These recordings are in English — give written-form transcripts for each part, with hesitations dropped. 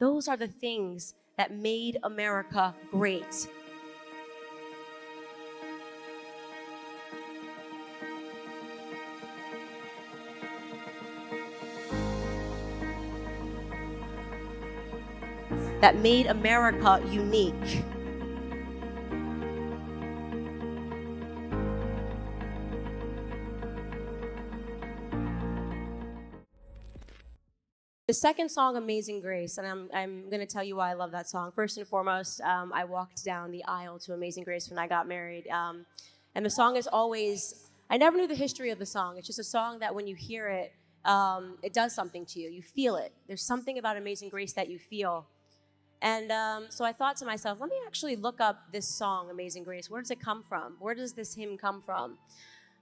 Those are the things that made America great. That made America unique. The second song, Amazing Grace, and I'm going to tell you why I love that song. First and foremost, I walked down the aisle to Amazing Grace when I got married. And the song is always, I never knew the history of the song. It's just a song that when you hear it, it does something to you. You feel it. There's something about Amazing Grace that you feel. And so I thought to myself, let me actually look up this song, Amazing Grace. Where does it come from? Where does this hymn come from?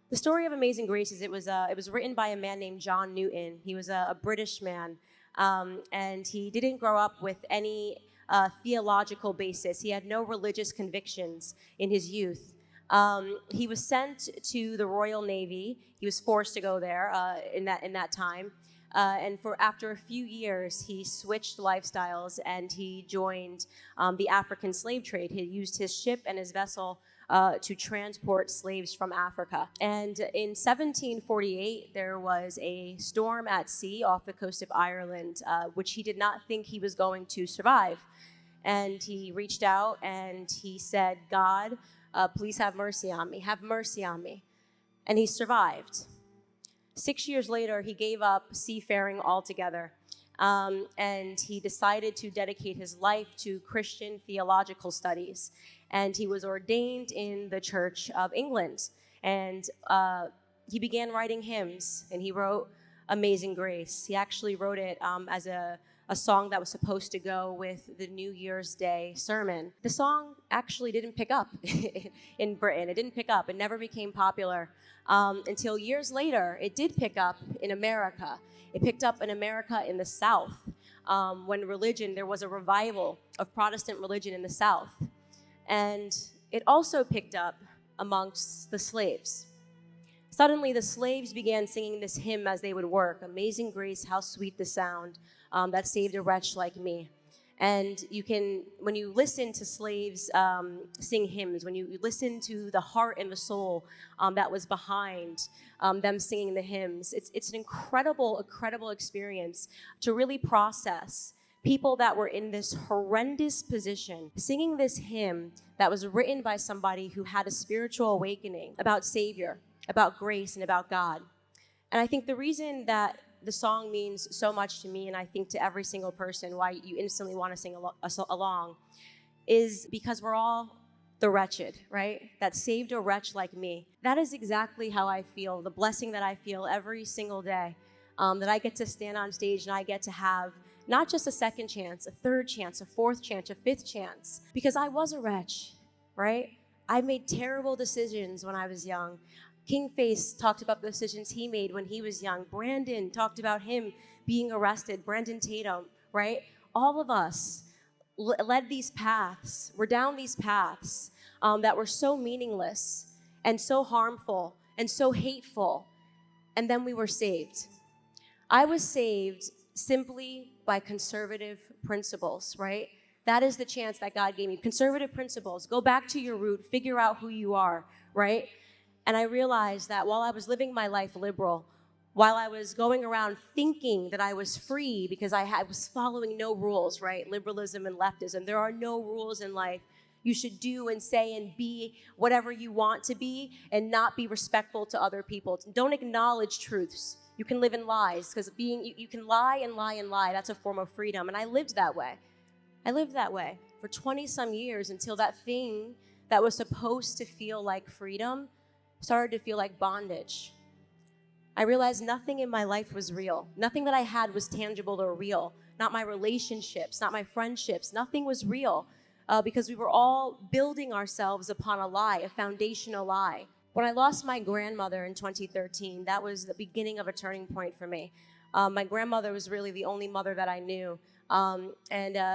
The story of Amazing Grace is it was written by a man named John Newton. He was a British man. And he didn't grow up with any theological basis. He had no religious convictions in his youth. He was sent to the Royal Navy. He was forced to go there in that time. And after a few years, he switched lifestyles and he joined the African slave trade. He used his ship and his vessel to transport slaves from Africa. And in 1748, there was a storm at sea off the coast of Ireland, which he did not think he was going to survive. And he reached out and he said, God, please have mercy on me. Have mercy on me. And he survived. 6 years later, he gave up seafaring altogether. And he decided to dedicate his life to Christian theological studies. And he was ordained in the Church of England. And he began writing hymns, and he wrote Amazing Grace. He actually wrote it as a song that was supposed to go with the New Year's Day sermon. The song actually didn't pick up in Britain. It didn't pick up. It never became popular until years later. It did pick up in America. It picked up in America in the South when there was a revival of Protestant religion in the South. And it also picked up amongst the slaves. Suddenly, the slaves began singing this hymn as they would work. Amazing grace, how sweet the sound that saved a wretch like me. And when you listen to slaves sing hymns, when you listen to the heart and the soul that was behind them singing the hymns, it's an incredible experience to really process people that were in this horrendous position, singing this hymn that was written by somebody who had a spiritual awakening about Savior, about grace, and about God. And I think the reason that the song means so much to me, and I think to every single person, why you instantly want to sing along, is because we're all the wretched, right? That saved a wretch like me. That is exactly how I feel, the blessing that I feel every single day, that I get to stand on stage and I get to have not just a second chance, a third chance, a fourth chance, a fifth chance, because I was a wretch, right? I made terrible decisions when I was young. King Face talked about the decisions he made when he was young. Brandon talked about him being arrested. Brandon Tatum, right? All of us led these paths. We're down these paths that were so meaningless and so harmful and so hateful. And then we were saved. I was saved simply by conservative principles, right? That is the chance that God gave me. Conservative principles. Go back to your root. Figure out who you are, right? And I realized that while I was living my life liberal, while I was going around thinking that I was free because I was following no rules, right? Liberalism and leftism. There are no rules in life. You should do and say and be whatever you want to be and not be respectful to other people. Don't acknowledge truths. You can live in lies because you can lie and lie and lie. That's a form of freedom. And I lived that way. I lived that way for 20-some years until that thing that was supposed to feel like freedom started to feel like bondage. I realized nothing in my life was real. Nothing that I had was tangible or real. Not my relationships, not my friendships. Nothing was real because we were all building ourselves upon a lie, a foundational lie. When I lost my grandmother in 2013, that was the beginning of a turning point for me. My grandmother was really the only mother that I knew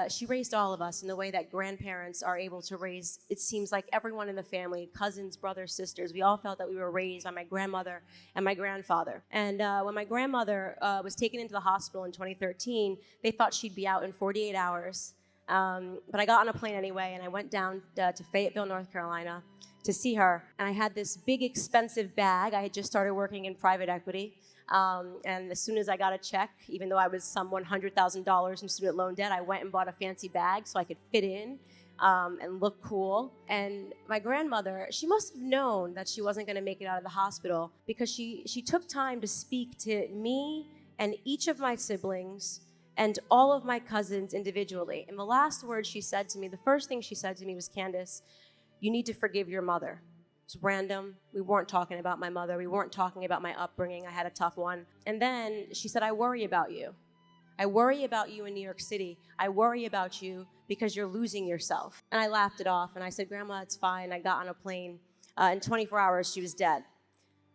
She raised all of us in the way that grandparents are able to raise, it seems like, everyone in the family, cousins, brothers, sisters. We all felt that we were raised by my grandmother and my grandfather. And when my grandmother was taken into the hospital in 2013, they thought she'd be out in 48 hours. But I got on a plane anyway, and I went down to Fayetteville, North Carolina to see her. And I had this big, expensive bag. I had just started working in private equity. And as soon as I got a check, even though I was some $100,000 in student loan debt, I went and bought a fancy bag so I could fit in and look cool. And my grandmother, she must have known that she wasn't going to make it out of the hospital, because she took time to speak to me and each of my siblings and all of my cousins individually. And the last word she said to me, the first thing she said to me was, "Candace, you need to forgive your mother." It's random. We weren't talking about my mother. We weren't talking about my upbringing. I had a tough one. And then she said, "I worry about you. I worry about you in New York City. I worry about you because you're losing yourself." And I laughed it off, and I said, "Grandma, it's fine." I got on a plane. In 24 hours, she was dead.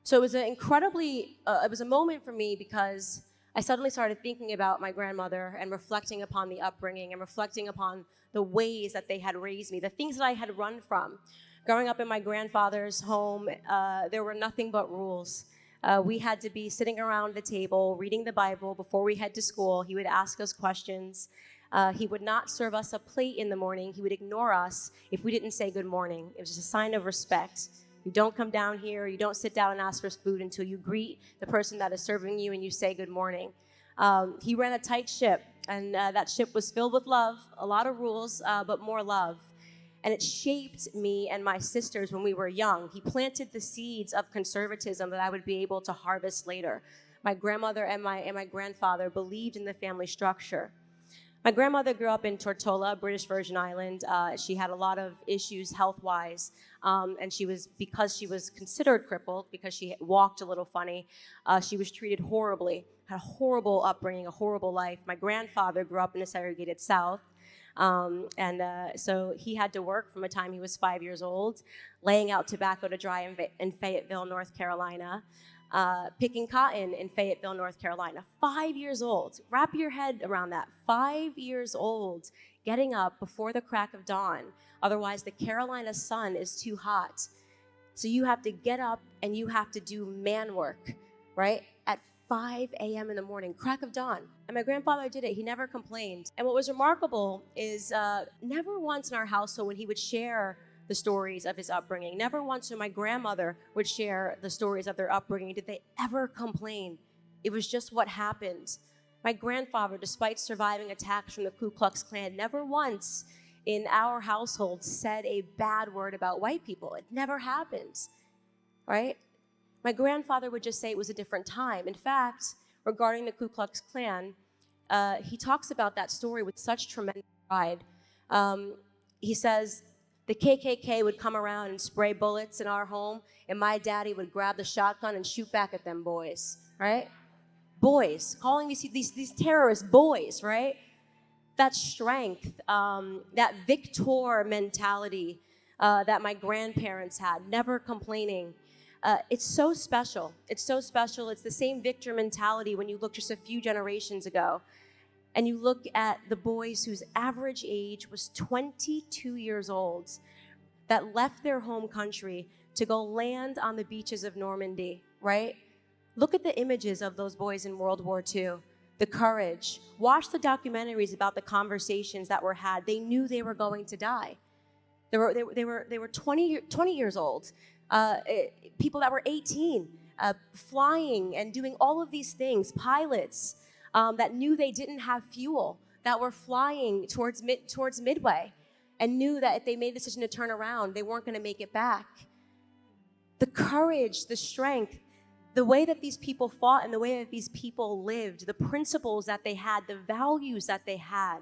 So it was it was a moment for me, because I suddenly started thinking about my grandmother and reflecting upon the upbringing and reflecting upon the ways that they had raised me, the things that I had run from. Growing up in my grandfather's home, there were nothing but rules. We had to be sitting around the table, reading the Bible before we head to school. He would ask us questions. He would not serve us a plate in the morning. He would ignore us if we didn't say good morning. It was just a sign of respect. You don't come down here, you don't sit down and ask for food until you greet the person that is serving you and you say good morning. He ran a tight ship, and that ship was filled with love, a lot of rules, but more love. And it shaped me and my sisters when we were young. He planted the seeds of conservatism that I would be able to harvest later. My grandmother and my grandfather believed in the family structure. My grandmother grew up in Tortola, British Virgin Island. She had a lot of issues health-wise, and because she was considered crippled, because she walked a little funny, she was treated horribly, had a horrible upbringing, a horrible life. My grandfather grew up in the segregated South. So he had to work from the time he was 5 years old, laying out tobacco to dry in Fayetteville, North Carolina, picking cotton in Fayetteville, North Carolina. 5 years old. Wrap your head around that. 5 years old, getting up before the crack of dawn. Otherwise, the Carolina sun is too hot. So you have to get up and you have to do man work, right? At 5 a.m. in the morning, crack of dawn. And my grandfather did it. He never complained. And what was remarkable is never once in our household when he would share the stories of his upbringing, never once when my grandmother would share the stories of their upbringing did they ever complain. It was just what happened. My grandfather, despite surviving attacks from the Ku Klux Klan, never once in our household said a bad word about white people. It never happened, right? My grandfather would just say it was a different time. In fact, regarding the Ku Klux Klan, he talks about that story with such tremendous pride. He says, the KKK would come around and spray bullets in our home, and my daddy would grab the shotgun and shoot back at them boys, right? Boys, calling these terrorists boys, right? That strength, that victor mentality that my grandparents had, never complaining. It's so special. It's so special. It's the same victor mentality when you look just a few generations ago and you look at the boys whose average age was 22 years old that left their home country to go land on the beaches of Normandy, right? Look at the images of those boys in World War II, the courage. Watch the documentaries about the conversations that were had. They knew they were going to die. They were 20 years old. People that were 18, flying and doing all of these things, pilots that knew they didn't have fuel, that were flying towards Midway and knew that if they made the decision to turn around, they weren't going to make it back. The courage, the strength, the way that these people fought and the way that these people lived, the principles that they had, the values that they had,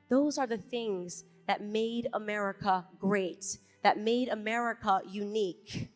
those are the things that made America great, that made America unique.